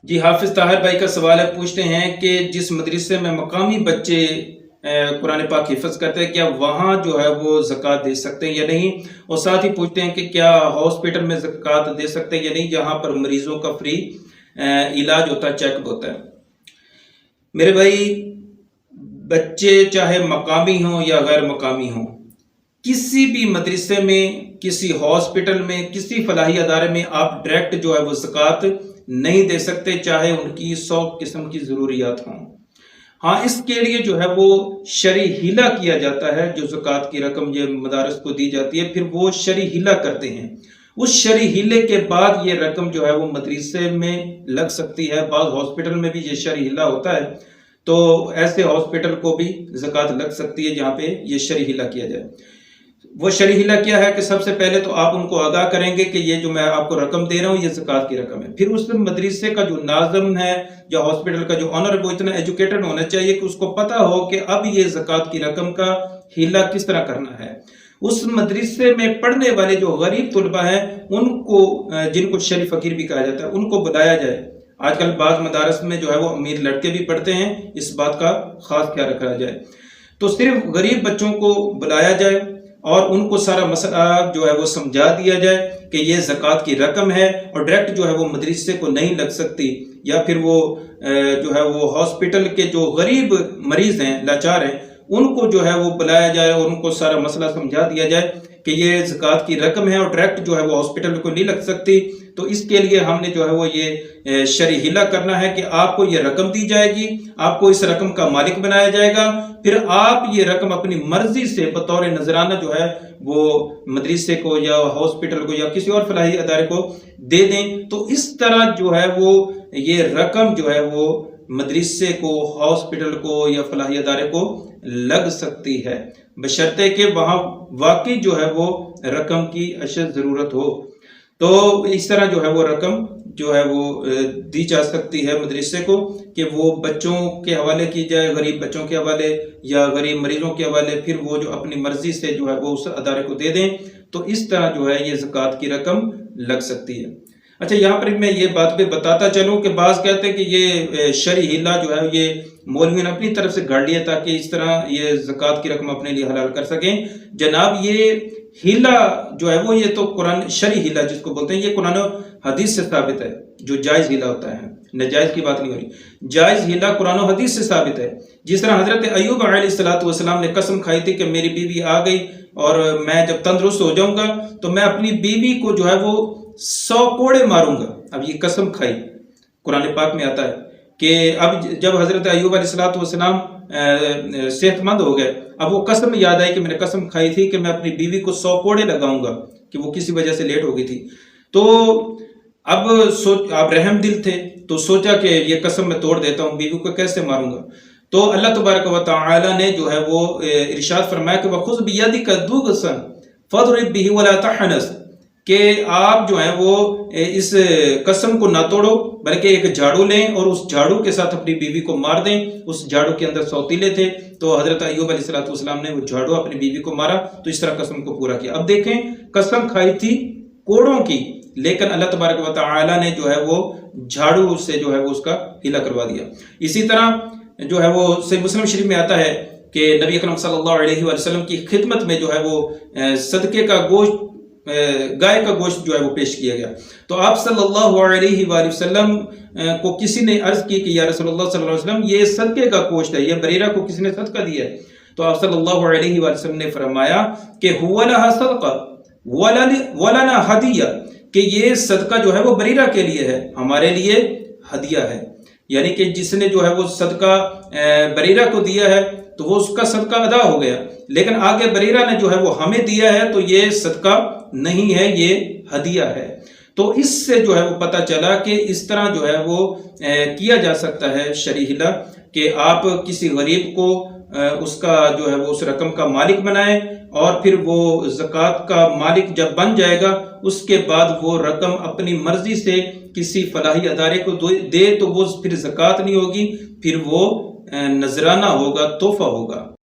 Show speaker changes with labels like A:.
A: جی حافظ طاہر بھائی کا سوال ہے، پوچھتے ہیں کہ جس مدرسے میں مقامی بچے قرآن پاک حفظ کرتے ہیں، کیا وہاں جو ہے وہ زکوٰۃ دے سکتے ہیں یا نہیں؟ اور ساتھ ہی پوچھتے ہیں کہ کیا ہاسپٹل میں زکوٰۃ دے سکتے ہیں یا نہیں جہاں پر مریضوں کا فری علاج ہوتا ہے، چیک اپ ہوتا ہے؟ میرے بھائی، بچے چاہے مقامی ہوں یا غیر مقامی ہوں، کسی بھی مدرسے میں، کسی ہاسپٹل میں، کسی فلاحی ادارے میں آپ ڈائریکٹ جو ہے وہ زکوٰۃ نہیں دے سکتے، چاہے ان کی 100 قسم کی ضروریات ہوں۔ ہاں، اس کے لیے جو ہے وہ شرعی ہیلہ کیا جاتا ہے۔ جو زکوٰۃ کی رقم یہ مدارس کو دی جاتی ہے، پھر وہ شرعی ہیلہ کرتے ہیں۔ اس شرعی ہیلے کے بعد یہ رقم جو ہے وہ مدرسے میں لگ سکتی ہے۔ بعض ہاسپٹل میں بھی یہ شرعی ہیلہ ہوتا ہے، تو ایسے ہاسپٹل کو بھی زکوٰۃ لگ سکتی ہے جہاں پہ یہ شرعی ہیلہ کیا جائے۔ وہ شرعی ہیلہ کیا ہے کہ سب سے پہلے تو آپ ان کو آگاہ کریں گے کہ یہ جو میں آپ کو رقم دے رہا ہوں یہ زکوٰۃ کی رقم ہے۔ پھر اس مدرسے کا جو ناظم ہے یا ہاسپٹل کا جو آنر ہے وہ اتنا ایجوکیٹڈ ہونا چاہیے کہ اس کو پتا ہو کہ اب یہ زکوٰۃ کی رقم کا ہیلہ کس طرح کرنا ہے۔ اس مدرسے میں پڑھنے والے جو غریب طلبہ ہیں ان کو، جن کو شرعی فقیر بھی کہا جاتا ہے، ان کو بلایا جائے۔ آج کل بعض مدارس میں جو ہے وہ امیر لڑکے بھی پڑھتے ہیں، اس بات کا خاص خیال رکھا جائے۔ تو صرف غریب بچوں کو بلایا جائے اور ان کو سارا مسئلہ جو ہے وہ سمجھا دیا جائے کہ یہ زکوٰۃ کی رقم ہے اور ڈائریکٹ جو ہے وہ مدرسے کو نہیں لگ سکتی، یا پھر وہ جو ہے وہ ہاسپٹل کے جو غریب مریض ہیں، لاچار ہیں، ان کو جو ہے وہ بلایا جائے اور ان کو سارا مسئلہ سمجھا دیا جائے کہ یہ زکوٰۃ کی رقم ہے اور ڈائریکٹ جو ہے وہ ہاسپٹل کو نہیں لگ سکتی۔ تو اس کے لیے ہم نے جو ہے وہ یہ شرعی ہیلہ کرنا ہے کہ آپ کو یہ رقم دی جائے گی، آپ کو اس رقم کا مالک بنایا جائے گا، پھر آپ یہ رقم اپنی مرضی سے بطور نذرانہ جو ہے وہ مدرسے کو یا ہاسپٹل کو یا کسی اور فلاحی ادارے کو دے دیں۔ تو اس طرح جو ہے وہ یہ رقم جو ہے وہ مدرسے کو، ہاسپٹل کو یا فلاحی ادارے کو لگ سکتی ہے، بشرطے کہ وہاں واقعی جو ہے وہ رقم کی اشد ضرورت ہو۔ تو اس طرح جو ہے وہ رقم جو ہے وہ دی جا سکتی ہے مدرسے کو کہ وہ بچوں کے حوالے کی جائے، غریب بچوں کے حوالے یا غریب مریضوں کے حوالے، پھر وہ جو اپنی مرضی سے جو ہے وہ اس ادارے کو دے دیں۔ تو اس طرح جو ہے یہ زکوٰۃ کی رقم لگ سکتی ہے۔ اچھا، یہاں پر میں یہ بات بھی بتاتا چلوں کہ بعض کہتے ہیں کہ یہ شرعی ہیلہ جو ہے یہ مولوی نے اپنی طرف سے گھڑ لیا تاکہ اس طرح یہ زکوٰۃ کی رقم اپنے لیے حلال کر سکیں۔ جناب، یہ ہیلہ جو ہے وہ یہ تو قرآن شرعی ہیلہ جس کو بولتے ہیں، یہ قرآن و حدیث سے ثابت ہے۔ جو جائز ہیلہ ہوتا ہے، ناجائز کی بات نہیں ہو رہی، جائز ہیلہ قرآن و حدیث سے ثابت ہے۔ جس طرح حضرت ایوب علیہ السلام نے قسم کھائی تھی کہ میری بیوی آ گئی اور میں جب تندرست ہو جاؤں گا تو میں اپنی بیوی کو جو ہے وہ 100 کوڑے ماروں گا۔ اب یہ قسم کھائی، قرآن پاک میں آتا ہے کہ اب جب حضرت ایوب علیہ السلام صحت مند ہو گئے، اب وہ قسم یاد آئی کہ میں نے قسم کھائی تھی کہ میں اپنی بیوی کو 100 کوڑے لگاؤں گا، کہ وہ کسی وجہ سے لیٹ ہو گئی تھی۔ تو اب آپ رحم دل تھے تو سوچا کہ یہ قسم میں توڑ دیتا ہوں، بیوی کو کیسے ماروں گا؟ تو اللہ تبارک و تعالی نے جو ہے وہ ارشاد فرمایا کہ وَخُذْ بِيَدِكَ ضُغْثًا فَاضْرِب بِهِ وَلَا تَحْنَثْ، کہ آپ جو ہیں وہ اس قسم کو نہ توڑو بلکہ ایک جھاڑو لیں اور اس جھاڑو کے ساتھ اپنی بیوی کو مار دیں۔ اس جھاڑو کے اندر 100 تیلے تھے، تو حضرت ایوب علیہ السلام نے وہ جھاڑو اپنی بیوی کو مارا، تو اس طرح قسم کو پورا کیا۔ اب دیکھیں، قسم کھائی تھی کوڑوں کی، لیکن اللہ تبارک و تعالی نے جو ہے وہ جھاڑو سے جو ہے وہ اس کا ہیلہ کروا دیا۔ اسی طرح جو ہے وہ صحیح مسلم شریف میں آتا ہے کہ نبی اکرم صلی اللہ علیہ وسلم کی خدمت میں جو ہے وہ صدقے کا گوشت، گائے کا گوشت جو ہے وہ پیش کیا گیا۔ تو آپ صلی اللہ علیہ وآلہ وسلم کو کسی نے عرض کی کہ یا رسول اللہ صلی اللہ علیہ وسلم، یہ صدقے کا گوشت ہے، یہ بریرہ کو کسی نے صدقہ دیا ہے۔ تو آپ صلی اللہ علیہ وآلہ وسلم نے فرمایا کہ هو لها صدقہ ولنا ہدیہ، کہ یہ صدقہ جو ہے وہ بریرہ کے لیے ہے، ہمارے لیے ہدیہ ہے۔ یعنی کہ جس نے جو ہے وہ صدقہ بریرہ کو دیا ہے تو وہ اس کا صدقہ ادا ہو گیا، لیکن آگے بریرہ نے جو ہے وہ ہمیں دیا ہے تو یہ صدقہ نہیں ہے، یہ ہدیہ ہے۔ تو اس سے جو ہے وہ پتہ چلا کہ اس طرح جو ہے وہ کیا جا سکتا ہے شرعی ہیلہ، کہ آپ کسی غریب کو اس کا جو ہے وہ اس رقم کا مالک بنائیں، اور پھر وہ زکوٰۃ کا مالک جب بن جائے گا اس کے بعد وہ رقم اپنی مرضی سے کسی فلاحی ادارے کو دے، تو وہ پھر زکوٰۃ نہیں ہوگی، پھر وہ نذرانہ ہوگا، تحفہ ہوگا۔